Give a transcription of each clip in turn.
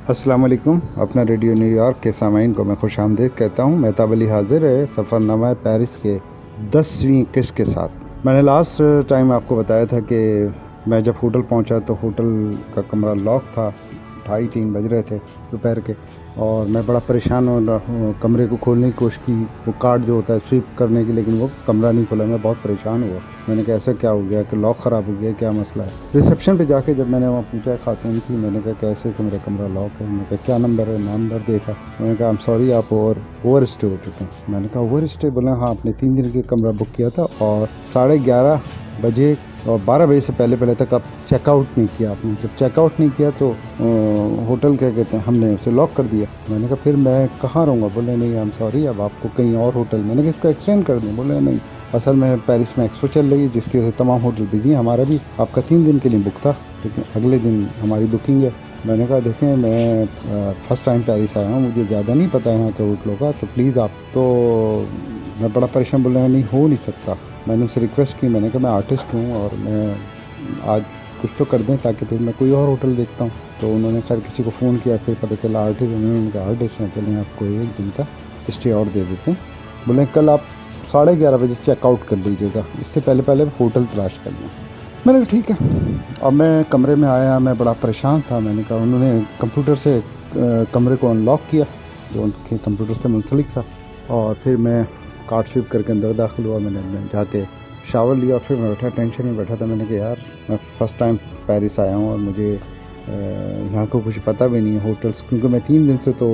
अस्सलाम वालेकुम। अपना रेडियो न्यूयॉर्क के सामाईन को मैं खुश आमदीद कहता हूँ। मेहताब अली हाजिर है सफ़रनामा पेरिस के 10वीं किस्त के साथ। मैंने लास्ट टाइम आपको बताया था कि मैं जब होटल पहुँचा तो होटल का कमरा लॉक था। 2:30-3 बज रहे थे दोपहर के, और मैं बड़ा परेशान हो कमरे को खोलने की कोशिश की, वो कार्ड जो होता है स्वीप करने की, लेकिन वो कमरा नहीं खुला। मैं बहुत परेशान हुआ। मैंने कहा ऐसा क्या हो गया कि लॉक ख़राब हो गया, क्या मसला है। रिसेप्शन पे जाके जब मैंने वहाँ पूछा खातून थी, मैंने कहा कैसे से मेरा कमरा लॉक है। मैंने कहा क्या नंबर है, नंबर देखा। मैंने कहा आई एम सॉरी, आप ओवर स्टे हो चुके हैं। मैंने कहा ओवर स्टे? बोले हाँ, आपने 3 दिन के कमरा बुक किया था और 11:30 बजे और 12 बजे से पहले तक आप चेकआउट नहीं किया। आपने जब चेकआउट नहीं किया तो होटल क्या कहते हैं, हमने उसे लॉक कर दिया। मैंने कहा फिर मैं कहाँ रहूँगा? बोले नहीं आई एम सॉरी, अब आपको कहीं और होटल। मैंने कहा इसको एक्सटेंड कर दें। बोले नहीं, असल में पेरिस में एक्सपो चल रही है जिसकी वजह से तमाम होटल बिजी हैं। हमारा भी आपका 3 दिन के लिए बुक था, लेकिन अगले दिन हमारी बुकिंग है। मैंने कहा देखें, मैं फर्स्ट टाइम पेरिस आया हूँ, मुझे ज़्यादा नहीं पता है यहाँ के होटलों का, तो प्लीज़ आप तो। मैं बड़ा परेशान, बोल रहा नहीं हो नहीं सकता। मैंने उनसे रिक्वेस्ट की, मैंने कहा मैं आर्टिस्ट हूँ और मैं आज कुछ तो कर दें ताकि फिर मैं कोई और होटल देखता हूँ। तो उन्होंने खैर किसी को फ़ोन किया, फिर पता चला आर्टिस्ट। उन्होंने कहा आर्टिस्ट हैं, चलें आपको 1 दिन का स्टे और दे देते हैं। बोले कल आप 11:30 बजे चेकआउट कर लीजिएगा, इससे पहले होटल तलाश कर लें। मैंने कहा ठीक है। अब मैं कमरे में आया, मैं बड़ा परेशान था। मैंने कहा, उन्होंने कंप्यूटर से कमरे को अनलॉक किया जो उनके कंप्यूटर से मुंसलिक था, और फिर मैं कार्ड स्विप करके अंदर दाखिल हुआ। मैंने जाके शावर लिया, फिर मैं बैठा, टेंशन में बैठा था। मैंने कहा यार, मैं फ़र्स्ट टाइम पेरिस आया हूँ और मुझे यहाँ को कुछ पता भी नहीं है होटल्स, क्योंकि मैं 3 दिन से तो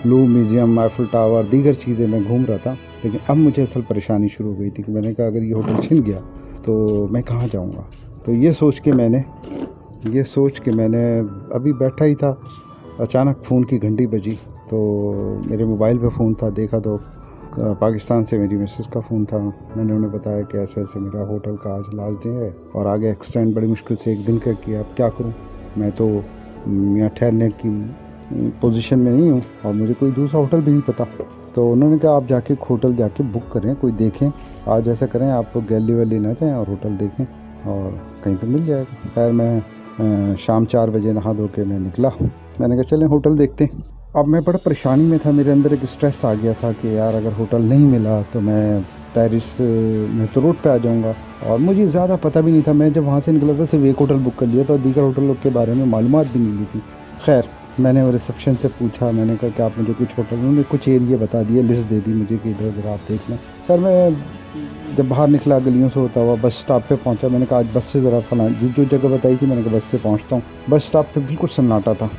लूवर म्यूज़ियम, आईफल टावर, दीगर चीज़ें मैं घूम रहा था। लेकिन अब मुझे असल परेशानी शुरू हो गई थी कि मैंने कहा अगर ये होटल छिन गया तो मैं कहाँ जाऊँगा। तो ये सोच के मैंने अभी बैठा ही था, अचानक फ़ोन की घंटी बजी। तो मेरे मोबाइल पे फ़ोन था, देखा तो पाकिस्तान से मेरी मिसेस का फ़ोन था। मैंने उन्हें बताया कि ऐसे ऐसे मेरा होटल का आज लास्ट डे है और आगे एक्सटेंड बड़ी मुश्किल से 1 दिन का किया। अब क्या करूं, मैं तो यहाँ ठहरने की पोजीशन में नहीं हूँ और मुझे कोई दूसरा होटल भी नहीं पता। तो उन्होंने कहा आप जाके होटल जाके बुक करें, कोई देखें। आज ऐसा करें, आप गैली वैली ना जाएँ और होटल देखें और कहीं पर मिल जाएगा। खैर मैं शाम 4 बजे नहा धो के मैं निकला। मैंने कहा चलें होटल देखते हैं। अब मैं बड़ा परेशानी में था, मेरे अंदर एक स्ट्रेस आ गया था कि यार अगर होटल नहीं मिला तो मैं पेरिस में तो रोड पे आ जाऊंगा, और मुझे ज़्यादा पता भी नहीं था। मैं जब वहाँ से निकला था सिर्फ एक होटल बुक कर लिया था, दीगर होटलों के बारे में मालूमात भी नहीं ली थी। खैर मैंने रिसेप्शन से पूछा, मैंने कहा कि आप मुझे कुछ होटल, उन्होंने कुछ एरिया बता दिए, लिस्ट दे दी मुझे कि इधर उधर आप देख लें। सर मैं जब बाहर निकला गलियों से होता हुआ बस स्टॉप पे पहुंचा। मैंने कहा आज बस से ज़रा फला जो जगह बताई थी, मैंने कहा बस से पहुंचता हूँ। बस स्टॉप पे बिल्कुल सन्नाटा था।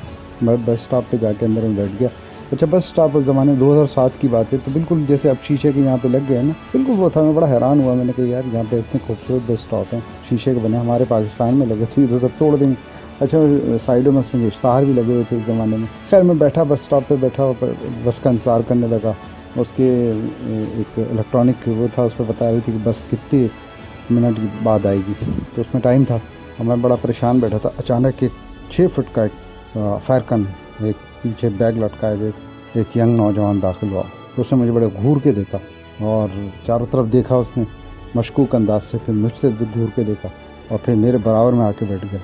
मैं बस स्टॉप पे जाके अंदर में बैठ गया। अच्छा, बस स्टॉप उस ज़माने 2007 की बात है, तो बिल्कुल जैसे अब शीशे के यहाँ पे लग गए हैं ना, बिल्कुल वो था। मैं बड़ा हैरान हुआ। मैंने कहा यार यहाँ पे इतने खूबसूरत बस स्टॉप हैं, शीशे के बने, हमारे पाकिस्तान में लगे थे, तो सब तोड़ देंगे। अच्छा, साइडों में उसमें इश्तहार भी लगे हुए थे उस ज़माने में। खैर मैं बैठा, बस स्टॉप पे बैठा, बस का इंतज़ार करने लगा। उसके एक इलेक्ट्रॉनिक वो था, उस पर बता रही थी कि बस कितने मिनट बाद आएगी, तो उसमें टाइम था और मैं बड़ा परेशान बैठा था। अचानक एक 6 फुट का एक फैरकन, एक पीछे बैग लटकाए हुए एक यंग नौजवान दाखिल हुआ। तो उसने मुझे बड़े घूर के देखा और चारों तरफ देखा उसने मशकूक अंदाज से, फिर मुझसे घूर के देखा और फिर मेरे बराबर में आके बैठ गया।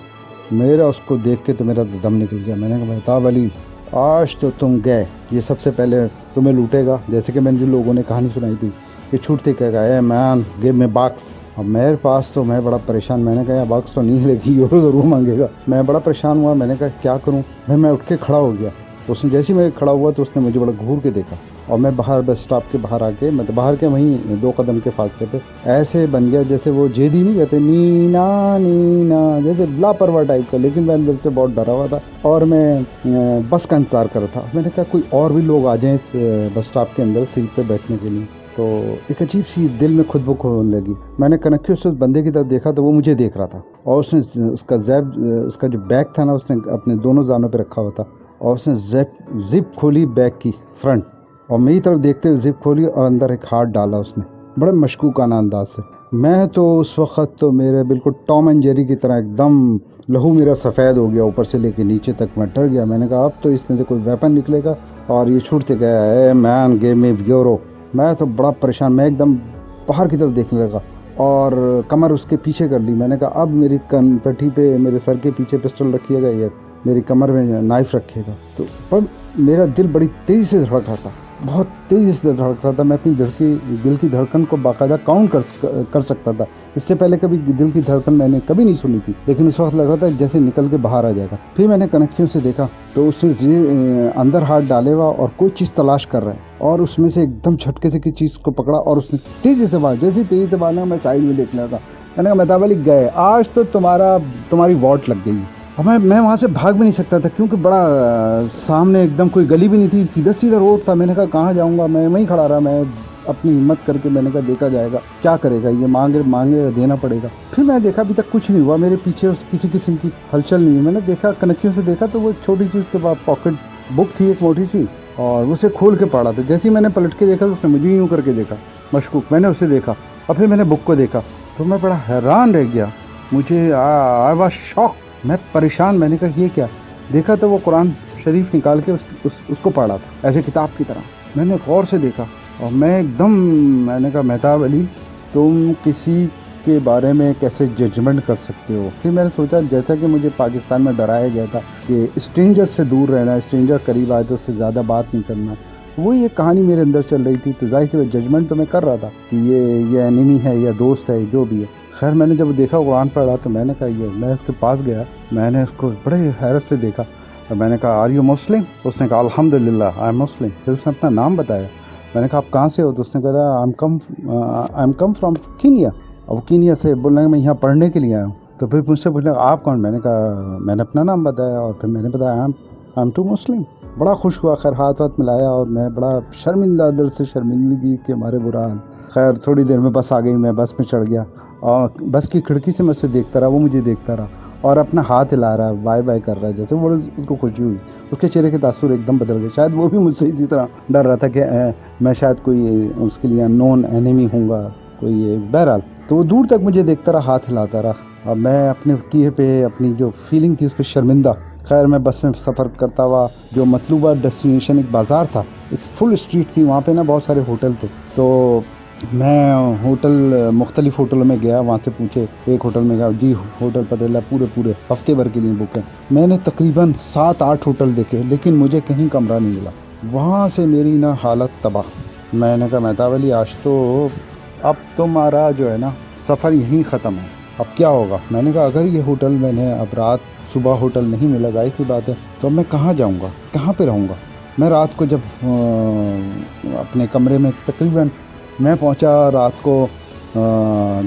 मेरा उसको देख के तो मेरा दम निकल गया। मैंने कहा मेहताब अली, आज तो तुम गए, ये सबसे पहले तुम्हें लूटेगा। जैसे कि मैंने जो लोगों ने कहानी सुनाई थी कि छूटते क्या गया है, मैन गिव मी बॉक्स। अब मेरे पास तो, मैं बड़ा परेशान, मैंने कहा बॉक्स तो नहीं लेगी, यूरो ज़रूर मांगेगा। मैं बड़ा परेशान हुआ, मैंने कहा क्या करूं। मैं उठ के खड़ा हो गया। उसने जैसे ही मैं खड़ा हुआ तो उसने मुझे बड़ा घूर के देखा और मैं बाहर बस स्टॉप के बाहर आके, मतलब बाहर के वहीं 2 कदम के फासले पे ऐसे बन गया जैसे वो जेदी नहीं कहते, नीना नीना, जैसे लापरवाह टाइप का। लेकिन मैं अंदर से बहुत डरा हुआ था और मैं बस का इंतज़ार कर रहा था। मैंने कहा कोई और भी लोग आ जाएं इस बस स्टॉप के अंदर सीट पे बैठने के लिए। तो एक अजीब सी दिल में खुद ब खुद होने लगी। मैंने कनखियों से उस बंदे की तरफ देखा तो वो मुझे देख रहा था और उसने उसका जो बैग था ना, उसने अपने दोनों जानों पे रखा हुआ था और उसने जिप खोली बैग की फ्रंट, और मेरी तरफ देखते हुए जिप खोली और अंदर एक हाथ डाला उसने, बड़े मशकूकाना अंदाज से। मैं तो उस वक़्त तो मेरे बिल्कुल टॉम एंड जेरी की तरह एकदम लहू मेरा सफ़ेद हो गया, ऊपर से लेके नीचे तक मैं डर गया। मैंने कहा अब तो इसमें से कोई वेपन निकलेगा और ये छूटते गया है, मैन गेव मी यूरो। मैं तो बड़ा परेशान, मैं एकदम बाहर की तरफ देखने लगा और कमर उसके पीछे कर ली। मैंने कहा अब मेरी पट्टी पे, मेरे सर के पीछे पिस्टल रखिएगा, ये मेरी कमर में नाइफ़ रखेगा। तो पर मेरा दिल बड़ी तेज़ी से धड़क रहा था, बहुत तेज़ी से धड़क रहा था। मैं अपनी दिल की धड़कन को बाकायदा काउंट कर सकता था। इससे पहले कभी दिल की धड़कन मैंने कभी नहीं सुनी थी, लेकिन उस वक्त लग रहा था जैसे निकल के बाहर आ जाएगा। फिर मैंने कनेक्शन से देखा तो उसने अंदर हाथ डाले हुआ और कोई चीज़ तलाश कर रहा है, और उसमें से एकदम झटके से किसी चीज़ को पकड़ा और उसने तेज़ी से बाहर, जैसे तेज़ी से बाहर मैं साइड में देखने लगा। मैंने कहा मेहताब अली गए, आज तो तुम्हारी वॉट लग गई। और मैं वहाँ से भाग भी नहीं सकता था, क्योंकि बड़ा सामने एकदम कोई गली भी नहीं थी, सीधा सीधा रोड था। मैंने कहा कहाँ जाऊँगा, मैं वहीं खड़ा रहा। मैं अपनी हिम्मत करके मैंने कहा देखा जाएगा, क्या करेगा ये, मांगे देना पड़ेगा। फिर मैं देखा अभी तक कुछ नहीं हुआ, मेरे पीछे किसी किस्म की हलचल नहीं है। मैंने देखा कनेक्शन से देखा तो वो छोटी सी उसके बाद पॉकेट बुक थी एक मोटी सी, और उसे खोल के पड़ा था। जैसे ही मैंने पलट के देखा तो उसने मुझे यूँ करके देखा, मशकूक। मैंने उसे देखा और फिर मैंने बुक को देखा तो मैं बड़ा हैरान रह गया। मुझे आई वाज शॉक, मैं परेशान। मैंने कहा ये क्या, देखा तो वो कुरान शरीफ निकाल के उसको पढ़ा था ऐसे किताब की तरह। मैंने गौर से देखा और मैं एकदम, मैंने कहा मेहताब अली तुम किसी के बारे में कैसे जजमेंट कर सकते हो। फिर मैंने सोचा जैसा कि मुझे पाकिस्तान में डराया गया था कि स्ट्रेंजर से दूर रहना, स्ट्रेंजर करीब आए तो उससे ज़्यादा बात नहीं करना, वही एक कहानी मेरे अंदर चल रही थी। तो जाहिर से जजमेंट तो मैं कर रहा था कि ये एनिमी है या दोस्त है, जो भी है। खैर मैंने जब देखा कुरान पढ़ा तो मैंने कहा ये, मैं उसके पास गया, मैंने उसको बड़े हैरत से देखा और मैंने कहा आर यू मुस्लिम? उसने कहा अल्हम्दुलिल्लाह आई एम मुस्लिम। फिर उसने अपना नाम बताया। मैंने कहा आप कहाँ से हो? तो उसने कहा I am come from Kenya. अब कीनिया से बोलने मैं यहाँ पढ़ने के लिए आया हूँ। तो फिर मुझसे पूछने आप कौन? मैंने कहा मैंने अपना नाम बताया और फिर मैंने बताया आई एम टू मुस्लिम। बड़ा खुश हुआ। खैर हाथ मिलाया और मैं बड़ा शर्मिंदा, दिल से शर्मिंदगी के मारे बुरा हाल। खैर थोड़ी देर में बस आ गई, मैं बस में चढ़ गया और बस की खिड़की से मैं उसे देखता रहा, वो मुझे देखता रहा और अपना हाथ हिला रहा है, बाय बाय कर रहा है, जैसे वो उसको खुशी हुई। उसके चेहरे के तासुर एकदम बदल गए। शायद वो भी मुझसे इसी तरह डर रहा था कि मैं शायद कोई उसके लिए नॉन एनिमी हूँगा कोई। बहरहाल तो वो दूर तक मुझे देखता रहा, हाथ हिलाता रहा और मैं अपने किए पे अपनी जो फीलिंग थी उस पर शर्मिंदा। खैर मैं बस में सफ़र करता हुआ, जो मतलूबा डेस्टिनेशन एक बाज़ार था, एक फुल स्ट्रीट थी, वहाँ पे ना बहुत सारे होटल थे। तो मैं होटल मुख्तलिफ़ होटलों में गया, वहाँ से पूछे, एक होटल में गया, जी होटल पटेला पूरे हफ्ते भर के लिए बुक है। मैंने तकरीबन 7-8 होटल देखे, लेकिन मुझे कहीं कमरा नहीं मिला। वहाँ से मेरी ना हालत तबाह। मैंने कहा मेहताब अली आज तो अब तुम्हारा जो है ना सफ़र यहीं ख़त्म है, अब क्या होगा? मैंने कहा अगर ये होटल मैंने अब रात सुबह होटल नहीं मिला, जाहिर सी बात है, तो मैं कहाँ जाऊँगा, कहाँ पे रहूँगा? मैं रात को जब अपने कमरे में तकरीबन मैं पहुंचा रात को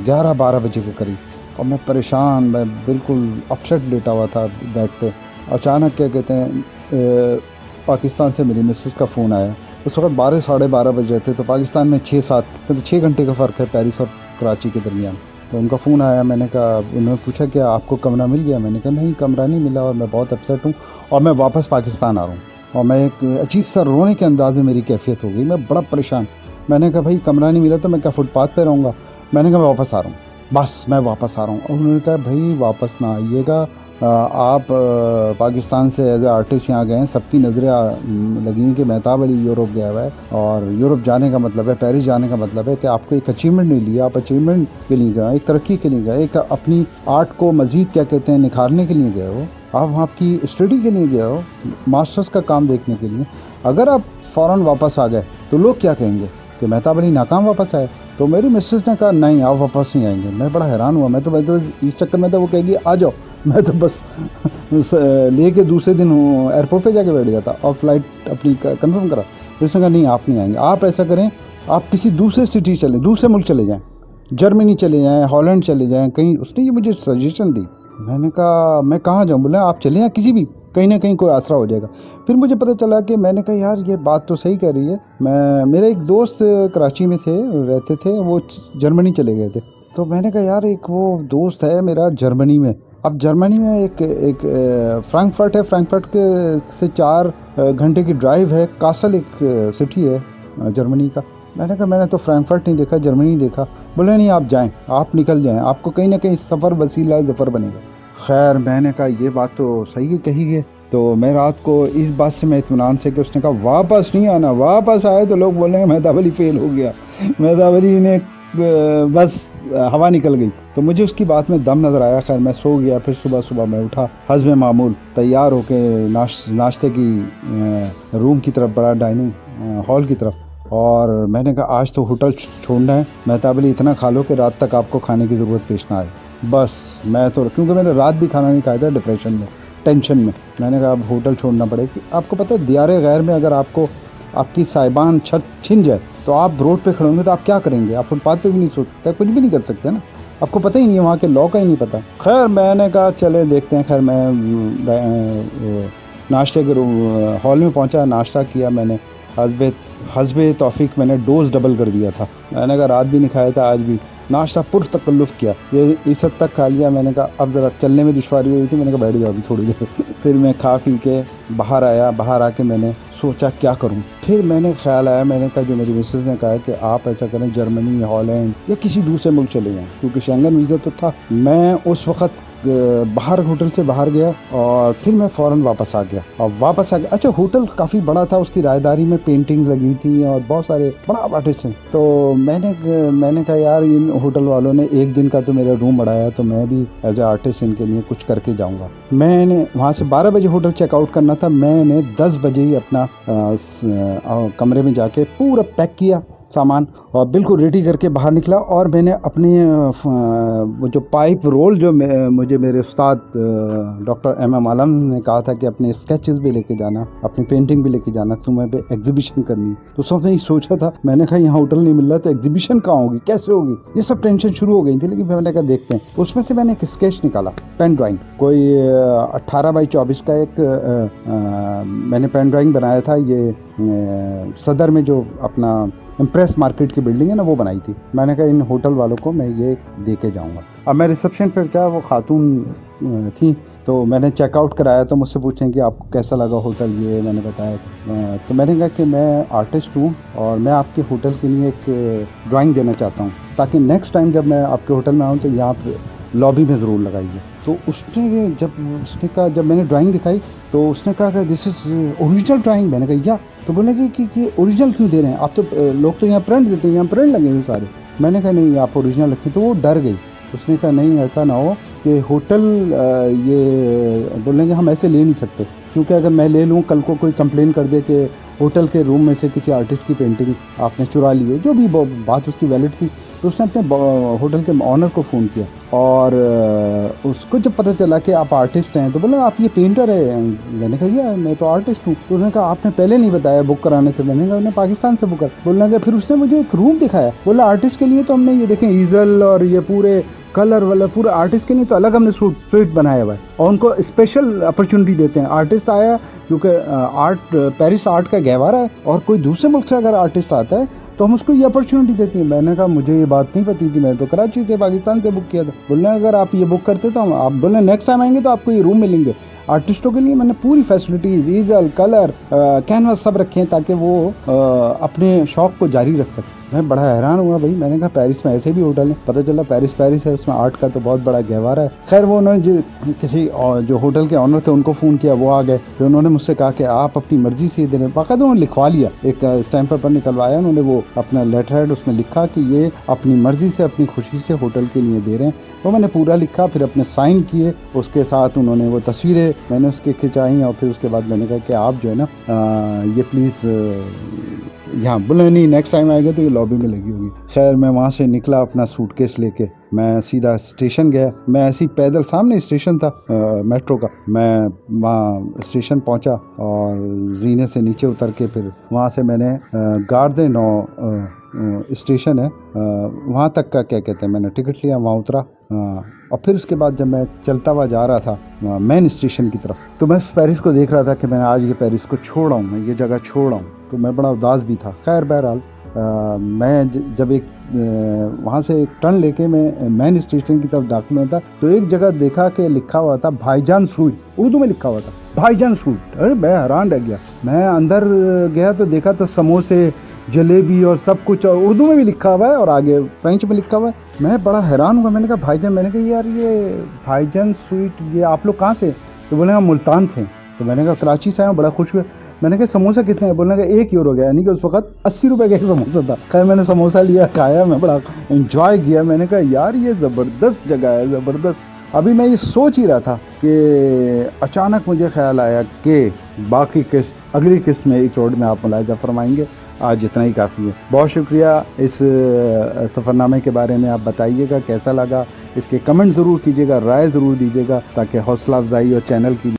11-12 बजे के करीब, और मैं परेशान, मैं बिल्कुल अपसेट लेटा हुआ था बेड पे। अचानक क्या कहते हैं पाकिस्तान से मेरी मिसेस का फ़ोन आया। उस वक्त 12-12:30 बजे थे। तो पाकिस्तान में 6-7 मतलब 6 घंटे का फ़र्क है पेरिस और कराची के दरमियान। तो उनका फ़ोन आया, मैंने कहा, उन्होंने पूछा कि आपको कमरा मिल गया? मैंने कहा नहीं कमरा नहीं मिला और मैं बहुत अपसेट हूँ और मैं वापस पाकिस्तान आ रहा हूँ। और मैं एक अजीब सा रोने के अंदाज में मेरी कैफियत हो गई, मैं बड़ा परेशान। मैंने कहा भाई कमरा नहीं मिला तो मैं क्या फुटपाथ पे रहूँगा? मैंने कहा मैं वापस आ रहा हूँ, बस मैं वापस आ रहा हूँ। और उन्होंने कहा भाई वापस ना आइएगा, आप पाकिस्तान से एज ए आर्टिस्ट यहाँ गए हैं, सबकी नज़रें लगी हैं कि मेहताब अली यूरोप गया हुआ है, और यूरोप जाने का मतलब है, पेरिस जाने का मतलब है कि आपको एक अचीवमेंट नहीं लिया, आप अचीवमेंट के लिए गए, एक तरक्की के लिए गए, एक अपनी आर्ट को मज़ीद क्या कहते हैं निखारने के लिए गए हो, आप वहाँ की स्टडी के लिए गए हो, मास्टर्स का काम देखने के लिए। अगर आप फ़ौरन वापस आ गए तो लोग क्या कहेंगे कि मेहताब अली नाकाम वापस आए? तो मेरी मिसेस ने कहा नहीं आप वापस नहीं आएंगे। मैं बड़ा हैरान हुआ। मैं तो इस चक्कर में था वो कहेगी आ जाओ, मैं तो बस लेके दूसरे दिन एयरपोर्ट पे जाके बैठ गया था और फ्लाइट अपनी कंफर्म करा। तो उसने कहा नहीं आप नहीं आएंगे, आप ऐसा करें आप किसी दूसरे सिटी चले, दूसरे मुल्क चले जाएँ, जर्मनी चले जाएँ, हॉलैंड चले जाएँ कहीं। उसने ये मुझे सजेशन दी। मैंने कहा मैं कहाँ जाऊँ? बोले आप चले जाएँ किसी भी, कहीं ना कहीं कोई आसरा हो जाएगा। फिर मुझे पता चला कि मैंने कहा यार ये बात तो सही कह रही है। मेरे एक दोस्त कराची में थे, रहते थे, वो जर्मनी चले गए थे। तो मैंने कहा यार एक वो दोस्त है मेरा जर्मनी में। अब जर्मनी में एक फ्रैंकफर्ट है, फ्रैंकफर्ट के से 4 घंटे की ड्राइव है, कासल एक सिटी है जर्मनी का। मैंने कहा मैंने तो फ्रैंकफर्ट नहीं देखा, जर्मनी देखा। बोले नहीं आप जाएं, आप निकल जाएं, आपको कहीं ना कहीं सफ़र वसीला ज़फ़र बनेगा। खैर मैंने कहा ये बात तो सही कही है। तो मैं रात को इस बात से मैं इत्मीनान से कि उसने कहा वापस नहीं आना, वापस आए तो लोग बोलेंगे मेहताब अली फेल हो गया, मेहताब अली ने बस हवा निकल गई। तो मुझे उसकी बात में दम नज़र आया। खैर मैं सो गया। फिर सुबह सुबह मैं उठा, हस्ब मामूल तैयार होके नाश्ते की रूम की तरफ बढ़ा, डाइनिंग हॉल की तरफ। और मैंने कहा आज तो होटल छोड़ना है। मेहताब अली इतना खा लो कि रात तक आपको खाने की ज़रूरत पेश ना आए। बस मैं तो, क्योंकि मैंने रात भी खाना नहीं खाया था, डिप्रेशन में, टेंशन में। मैंने कहा अब होटल छोड़ना पड़ेगा। आपको पता है दियारे गैर में अगर आपको आपकी साइबान छत छिन जाए तो आप रोड पे खड़े होंगे तो आप क्या करेंगे? आप फुटपाथ पे भी नहीं सो सकते, कुछ भी नहीं कर सकते ना। आपको पता ही नहीं है, वहाँ के लॉ का ही नहीं पता। खैर मैंने कहा चले देखते हैं। खैर मैं नाश्ते के हॉल में पहुँचा, नाश्ता किया मैंने। हस्बे तौफीक मैंने डोज डबल कर दिया था। मैंने कहा रात भी नहीं खाया था, आज भी नाश्ता पुरतकल्लुफ़ किया। ये इस हद तक खा लिया। मैंने कहा अब ज़रा चलने में दुश्वारी हुई थी। मैंने कहा बैठ जाओ अभी थोड़ी देर। फिर मैं खा पी के बाहर आया। बाहर आके मैंने सोचा क्या करूं। फिर मैंने ख्याल आया, मैंने कहा जो मेरी मिसेस ने कहा कि आप ऐसा करें जर्मनी, हॉलैंड या किसी दूसरे मुल्क चले जाएं, क्योंकि शेंगन वीज़ा तो था। मैं उस वक़्त बाहर होटल से बाहर गया और फिर मैं फ़ौरन वापस आ गया। और वापस आ गया, अच्छा होटल काफ़ी बड़ा था, उसकी रायदारी में पेंटिंग लगी थी और बहुत सारे बड़ा आर्टिस्ट हैं। तो मैंने कहा यार इन होटल वालों ने एक दिन का तो मेरा रूम बढ़ाया, तो मैं भी एज ए आर्टिस्ट इनके लिए कुछ करके जाऊँगा। मैंने वहाँ से 12 बजे होटल चेकआउट करना था। मैंने 10 बजे ही अपना कमरे में जाके पूरा पैक किया सामान और बिल्कुल रेडी करके बाहर निकला। और मैंने अपने वो जो पाइप रोल जो मुझे मेरे उस्ताद डॉक्टर MM आलम ने कहा था कि अपने स्केचेस भी लेके जाना, अपनी पेंटिंग भी लेके जाना, तुम्हें पे एग्जीबिशन करनी। तो सबने सोचा था, मैंने कहा यहाँ होटल नहीं मिल रहा तो एग्जीबिशन कहाँ होगी, कैसे होगी, ये सब टेंशन शुरू हो गई थी। लेकिन मैंने कहा देखते हैं। उसमें से मैंने एक स्केच निकाला, पेन ड्राइंग, कोई 18 बाई 24 का एक मैंने पेन ड्राइंग बनाया था। ये सदर में जो अपना इम्प्रेस मार्केट की बिल्डिंग है ना, वो बनाई थी। मैंने कहा इन होटल वालों को मैं ये दे के जाऊँगा। अब मैं रिसेप्शन पर क्या, वो खातून थी, तो मैंने चेकआउट कराया तो मुझसे पूछें कि आपको कैसा लगा होटल। ये मैंने बताया। तो मैंने कहा कि मैं आर्टिस्ट हूँ और मैं आपके होटल के लिए एक ड्राइंग देना चाहता हूँ, ताकि नेक्स्ट टाइम जब मैं आपके होटल में आऊँ तो यहाँ पर लॉबी में ज़रूर लगाइए। तो उसने कहा, जब मैंने ड्राइंग दिखाई तो उसने कहा कि दिस इज़ ओरिजिनल ड्राइंग। मैंने कहा या, तो बोले कि ये ओरिजिनल क्यों दे रहे हैं आप? तो लोग तो यहाँ प्रिंट देते हैं, यहाँ प्रिंट लगे हुए सारे। मैंने कहा नहीं आप ओरिजिनल रखें। तो वो डर गई। उसने कहा नहीं ऐसा ना हो कि होटल ये बोलेंगे हम ऐसे ले नहीं सकते, क्योंकि अगर मैं ले लूँ कल को कोई कंप्लेन कर दे कि होटल के रूम में से किसी आर्टिस्ट की पेंटिंग आपने चुरा ली है, जो भी बात उसकी वैलिड थी। तो उसने अपने होटल के ऑनर को फ़ोन किया और उसको जब पता चला कि आप आर्टिस्ट हैं तो बोला आप ये पेंटर है। मैंने कहा या मैं तो आर्टिस्ट हूँ। तो उसने कहा आपने पहले नहीं बताया बुक कराने से। मैंने कहा उन्हें पाकिस्तान से बुक कर। बोलने लगा, फिर उसने मुझे एक रूम दिखाया। बोला आर्टिस्ट के लिए तो हमने ये देखें ईजल और ये पूरे कलर वाला पूरा आर्टिस्ट के लिए तो अलग हमने स्वीट बनाया हुआ है और उनको स्पेशल अपॉर्चुनिटी देते हैं। आर्टिस्ट आया क्योंकि पेरिस आर्ट का गहवारा है और कोई दूसरे मुल्क से अगर आर्टिस्ट आता है तो हम उसको ये अपॉर्चुनिटी देती है। मैंने कहा मुझे ये बात नहीं पता थी, मैंने तो कराची से पाकिस्तान से बुक किया था। बोलने अगर आप ये बुक करते तो हम, आप बोले नेक्स्ट टाइम आएंगे तो आपको ये रूम मिलेंगे। आर्टिस्टों के लिए मैंने पूरी फैसिलिटीज, ईजल, कलर, कैनवास सब रखे हैं ताकि वो अपने शौक को जारी रख सकें। मैं बड़ा हैरान हुआ भाई। मैंने कहा पेरिस में ऐसे भी होटल है। पता चला पेरिस है, उसमें आर्ट का तो बहुत बड़ा गहवारा है। खैर वो उन्होंने किसी जो होटल के ऑनर थे उनको फ़ोन किया, वो आ गए। फिर उन्होंने मुझसे कहा कि आप अपनी मर्जी से दे रहे हैं। बाकायदा उन्होंने लिखवा लिया, एक स्टैम्प पेपर निकलवाया उन्होंने, वो अपना लेटर हेड उसमें लिखा कि ये अपनी मर्जी से अपनी खुशी से होटल के लिए दे रहे हैं। वो मैंने पूरा लिखा, फिर अपने साइन किए। उसके साथ उन्होंने वो तस्वीरें मैंने उसके खिंचाई और फिर उसके बाद मैंने कहा कि आप जो है ना ये प्लीज़ यहाँ। बोले नहीं नेक्स्ट टाइम आएगा तो ये लॉबी में लगी होगी। खैर मैं वहाँ से निकला अपना सूटकेस लेके, मैं सीधा स्टेशन गया। मैं ऐसे ही पैदल, सामने स्टेशन था मेट्रो का, मैं वहाँ स्टेशन पहुँचा और जीने से नीचे उतर के फिर वहाँ से मैंने गार्डे नौ स्टेशन है वहाँ तक का क्या कहते हैं, मैंने टिकट लिया, वहाँ उतरा। और फिर उसके बाद जब मैं चलता हुआ जा रहा था मेन स्टेशन की तरफ, तो मैं पेरिस को देख रहा था कि मैंने आज ये पेरिस को छोड़ा हूँ, मैं ये जगह छोड़ा हूँ। तो मैं बड़ा उदास भी था। खैर बहरहाल मैं जब एक वहाँ से एक टर्न लेके मैं मेन स्टेशन की तरफ दाखिल हुआ था तो एक जगह देखा कि लिखा हुआ था भाईजान स्वीट, उर्दू में लिखा हुआ था भाईजान स्वीट। अरे मैं हैरान रह गया। मैं अंदर गया तो देखा तो समोसे, जलेबी और सब कुछ, और उर्दू में भी लिखा हुआ है और आगे फ्रेंच में लिखा हुआ है। मैं बड़ा हैरान हुआ। मैंने कहा भाईजान, मैंने कहा यार ये भाईजान स्वीट, ये आप लोग कहाँ से? तो बोले हम मुल्तान से। तो मैंने कहा कराची से आए, बड़ा खुश हुए। मैंने कहा समोसा कितने है? बोलने का 1 यूरो गया, यानी कि उस वक्त 80 रुपए का एक समोसा था। खैर मैंने समोसा लिया, खाया, मैं बड़ा एंजॉय किया। मैंने कहा यार ये ज़बरदस्त जगह है, ज़बरदस्त। अभी मैं ये सोच ही रहा था कि अचानक मुझे ख्याल आया कि बाकी किस्त, अगली किस्त में एपिसोड में आप मुलाहिजा फरमाएंगे। आज इतना ही काफ़ी है। बहुत शुक्रिया। इस सफ़रनामे के बारे में आप बताइएगा कैसा लगा, इसके कमेंट ज़रूर कीजिएगा, राय ज़रूर दीजिएगा, ताकि हौसला अफजाई और चैनल की